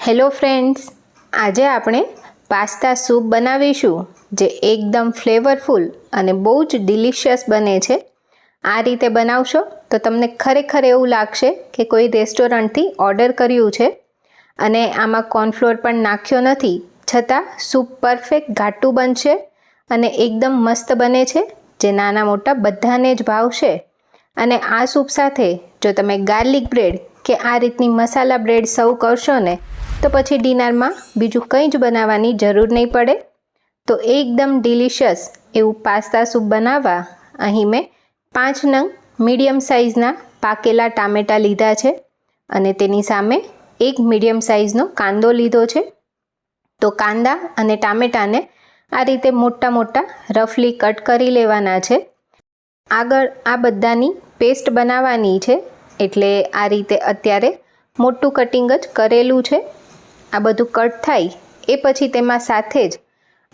Hello friends, આજે આપણે pasta soup બનાવીશું જે એકદમ ફ્લેવરફુલ અને બહુ જ ડિલિશિયસ બને છે। આ રીતે બનાવશો તો તમને ખરેખર એવું લાગશે કે કોઈ રેસ્ટોરન્ટથી ઓર્ડર કર્યું છે અને આમાં કોર્નફ્લોર પણ નાખ્યો નથી, છતાં સૂપ પરફેક્ટ ઘાટું બનશે અને એકદમ મસ્ત બને છે જે નાના મોટા બધાને જ ભાવશે। અને આ સૂપ સાથે જો તમે ગાર્લિક બ્રેડ કે આ રીતની મસાલા બ્રેડ સર્વ કરશો ને તો પછી ડિનરમાં બીજું કંઈ જ બનાવવાની જરૂર નહીં પડે। તો એકદમ ડિલિશિયસ એવું પાસ્તા સૂપ બનાવવા અહીં મેં 5 નંગ મીડિયમ સાઇઝના પાકેલા ટામેટાં લીધા છે અને તેની સામે એક મીડિયમ સાઇઝનો કાંદો લીધો છે। તો કાંદા અને ટામેટાને આ રીતે મોટા મોટા રફલી કટ કરી લેવાના છે। આગળ આ બધાની પેસ્ટ બનાવવાની છે, એટલે આ રીતે અત્યારે મોટું કટિંગ જ કરેલું છે। આ બધું કટ થાય એ પછી તેમાં સાથે જ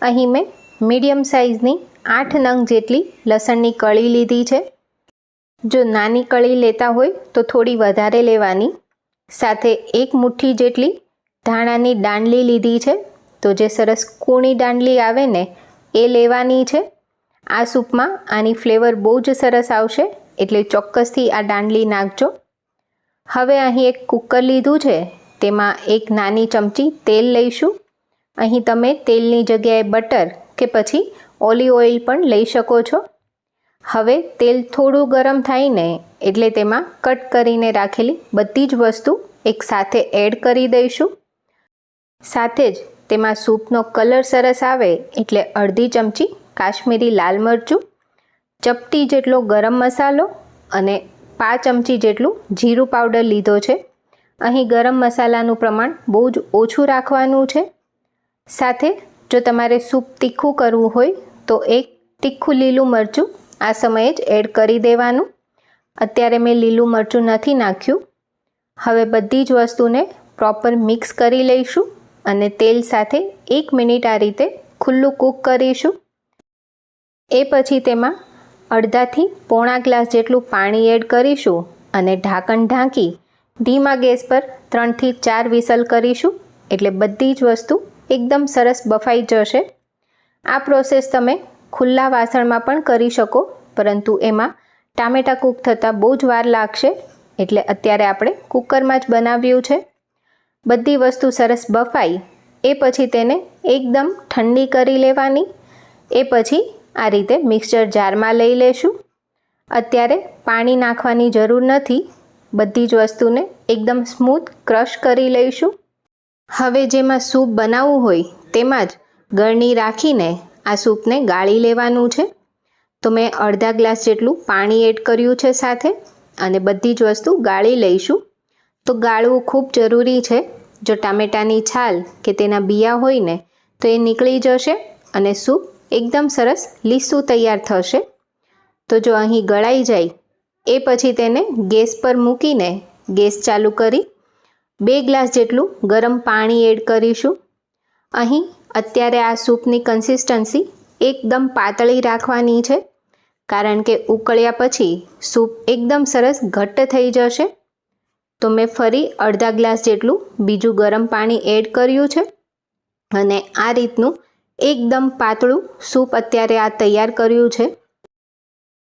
અહીં મેં મીડિયમ સાઇઝની 8 નંગ જેટલી લસણની કળી લીધી છે। જો નાની કળી લેતા હોય તો થોડી વધારે લેવાની। સાથે એક મુઠ્ઠી જેટલી ધાણાની દાંડલી લીધી છે, તો જે સરસ કૂણી દાંડલી આવે ને એ લેવાની છે। આ સૂપમાં આની ફ્લેવર બહુ જ સરસ આવશે, એટલે ચોક્કસથી આ દાંડલી નાખજો। હવે અહીં એક કુકર લીધું છે, તેમાં એક નાની ચમચી તેલ લઈશું। અહીં તમે તેલની જગ્યાએ બટર કે પછી ઓલિવ ઓઇલ પણ લઈ શકો છો। હવે તેલ થોડું ગરમ થાય ને એટલે તેમાં કટ કરીને રાખેલી બધી જ વસ્તુ એક સાથે એડ કરી દઈશું। સાથે જ તેમાં સૂપનો કલર સરસ આવે એટલે અડધી ચમચી કાશ્મીરી લાલ મરચું, ચપટી જેટલો ગરમ મસાલો અને 5 ચમચી જેટલું જીરું પાવડર લીધો છે। અહીં ગરમ મસાલાનું પ્રમાણ બહુ જ ઓછું રાખવાનું છે। સાથે જો તમારે સૂપ તીખું કરવું હોય તો એક તીખું લીલું મરચું આ સમયે જ એડ કરી દેવાનું। અત્યારે મેં લીલું મરચું નથી નાખ્યું। હવે બધી જ વસ્તુને પ્રોપર મિક્સ કરી લઈશું અને તેલ સાથે 1 મિનિટ આ રીતે ખુલ્લું કૂક કરીશું। એ પછી તેમાં અડધાથી પોણા ગ્લાસ જેટલું પાણી એડ કરીશું અને ઢાંકણ ઢાંકી ધીમા ગેસ પર 3 થી 4 વિસલ કરીશું, એટલે બધી જ વસ્તુ એકદમ સરસ બફાઈ જશે। આ પ્રોસેસ તમે ખુલ્લા વાસણમાં પણ કરી શકો, પરંતુ એમાં ટામેટાં કૂક થતાં બહુ જ વાર લાગશે, એટલે અત્યારે આપણે કુકરમાં જ બનાવ્યું છે। બધી વસ્તુ સરસ બફાઈ એ પછી તેને એકદમ ઠંડી કરી લેવાની। એ પછી આ રીતે મિક્સચર જારમાં લઈ લેશું। અત્યારે પાણી નાખવાની જરૂર નથી, બધી જ વસ્તુને એકદમ સ્મૂથ ક્રશ કરી લઈશું। હવે જેમાં સૂપ બનાવવું હોય તેમાં જ ગળણી રાખીને આ સૂપને ગાળી લેવાનું છે। તો મેં અડધા ગ્લાસ જેટલું પાણી એડ કર્યું છે સાથે, અને બધી જ વસ્તુ ગાળી લઈશું। તો ગાળવું ખૂબ જરૂરી છે। જો ટામેટાની છાલ કે તેના બિયા હોય ને તો એ નીકળી જશે અને સૂપ એકદમ સરસ લીસું તૈયાર થશે। તો જો અહીં ગળાઈ જાય એ પછી તેને ગેસ પર મૂકીને ગેસ ચાલુ કરી 2 ગ્લાસ જેટલું ગરમ પાણી એડ કરીશું। અહીં અત્યારે આ સૂપની કન્સિસ્ટન્સી એકદમ પાતળી રાખવાની છે, કારણ કે ઉકળ્યા પછી સૂપ એકદમ સરસ ઘટ્ટ થઈ જશે। તો મેં ફરી અડધા ગ્લાસ જેટલું બીજું ગરમ પાણી એડ કર્યું છે અને આ રીતનું એકદમ પાતળું સૂપ અત્યારે આ તૈયાર કર્યું છે।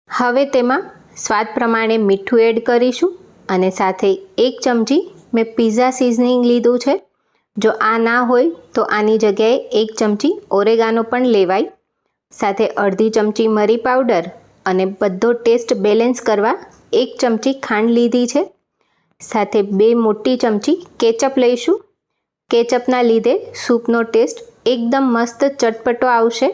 હવે તેમાં સ્વાદ પ્રમાણે મીઠું એડ કરીશું અને સાથે 1 ચમચી મેં પિઝા સિઝનિંગ લીધું છે। જો આ ના હોય તો આની જગ્યાએ 1 ચમચી ઓરેગાનો પણ લેવાય। સાથે અડધી ચમચી મરી પાવડર અને બધો ટેસ્ટ બેલેન્સ કરવા 1 ચમચી ખાંડ લીધી છે। સાથે 2 મોટી ચમચી કેચઅપ લઈશું। કેચઅપના લીધે સૂપનો ટેસ્ટ એકદમ મસ્ત ચટપટો આવશે,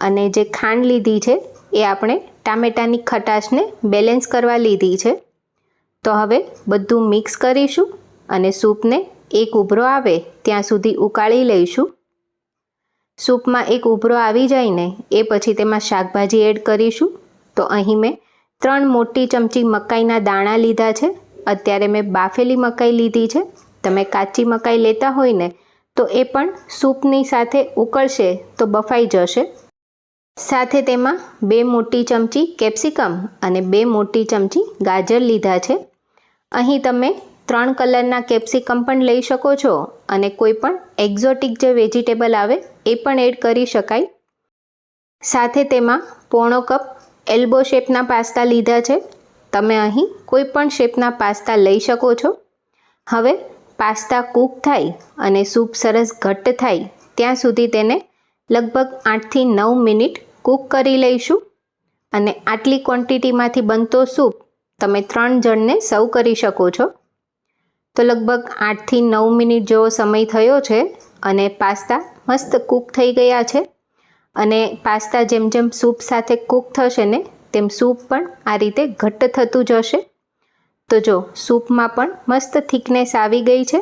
અને જે ખાંડ લીધી છે એ આપણે ટામેટાની ખટાશને બેલેન્સ કરવા લીધી છે। તો હવે બધું મિક્સ કરીશું અને સૂપને એક ઉભરો આવે ત્યાં સુધી ઉકાળી લઈશું। સૂપમાં એક ઉભરો આવી જાય ને એ પછી તેમાં શાકભાજી એડ કરીશું। તો અહીં મેં 3 મોટી ચમચી મકાઈના દાણા લીધા છે। અત્યારે મેં બાફેલી મકાઈ લીધી છે। તમે કાચી મકાઈ લેતા હોય ને તો એ પણ સૂપની સાથે ઉકળશે તો બફાઈ જશે। સાથે તેમાં 2 મોટી ચમચી કેપ્સિકમ અને 2 મોટી ચમચી ગાજર લીધા છે। અહીં તમે 3 કલરના કેપ્સિકમ પણ લઈ શકો છો અને કોઈ પણ એક્ઝોટિક જે વેજીટેબલ આવે એ પણ એડ કરી શકાય. સાથે તેમાં પોણો કપ એલ્બો શેપના પાસ્તા લીધા છે. તમે અહીં કોઈ પણ શેપના પાસ્તા લઈ શકો છો. હવે પાસ્તા કૂક થાય અને સૂપ સરસ ઘટ્ટ થાય ત્યાં સુધી તેને લગભગ 8 થી 9 મિનિટ કૂક કરી લઈશું. અને આટલી ક્વોન્ટિટીમાંથી બનતો સૂપ તમે 3 જણને સર્વ કરી શકો છો. તો લગભગ 8 થી 9 મિનિટ જેવો સમય થયો છે અને પાસ્તા મસ્ત કૂક થઈ ગયા છે. અને પાસ્તા જેમ જેમ સૂપ સાથે કૂક થશે ને તેમ સૂપ પણ આ રીતે ઘટ્ટ થતું જશે. તો જો સૂપમાં પણ મસ્ત થિકનેસ આવી ગઈ છે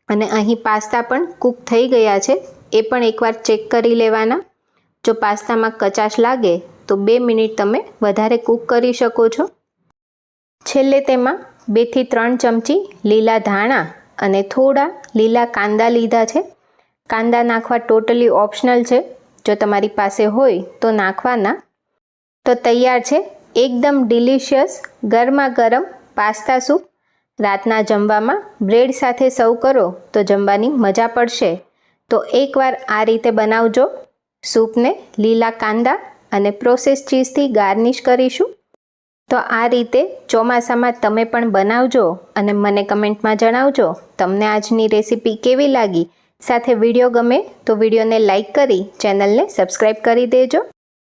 અને અહીં પાસ્તા પણ કૂક થઈ ગયા છે એ પણ એકવાર ચેક કરી લેવાના. જો પાસ્તામાં કચાશ લાગે તો 2 મિનિટ તમે વધારે કૂક કરી શકો છો. છેલ્લે તેમાં 2 થી 3 ચમચી લીલા ધાણા અને થોડા લીલા કાંદા લીધા છે. કાંદા નાખવા ટોટલી ઓપ્શનલ છે, જો તમારી પાસે હોય તો નાખવાના. તો તૈયાર છે એકદમ ડિલિશિયસ ગરમા ગરમ પાસ્તા સૂપ. રાતના જમવામાં બ્રેડ સાથે સર્વ કરો તો જમવાની મજા પડશે. તો એકવાર આ રીતે બનાવજો. સૂપને લીલા કાંદા અને પ્રોસેસ ચીઝથી ગાર્નિશ કરીશું. તો આ રીતે ચોમાસામાં તમે પણ બનાવજો અને મને કમેન્ટમાં જણાવજો તમને આજની રેસીપી કેવી લાગી. સાથે વિડીયો ગમે તો વિડીયોને લાઈક કરી ચેનલને સબસ્ક્રાઈબ કરી દેજો.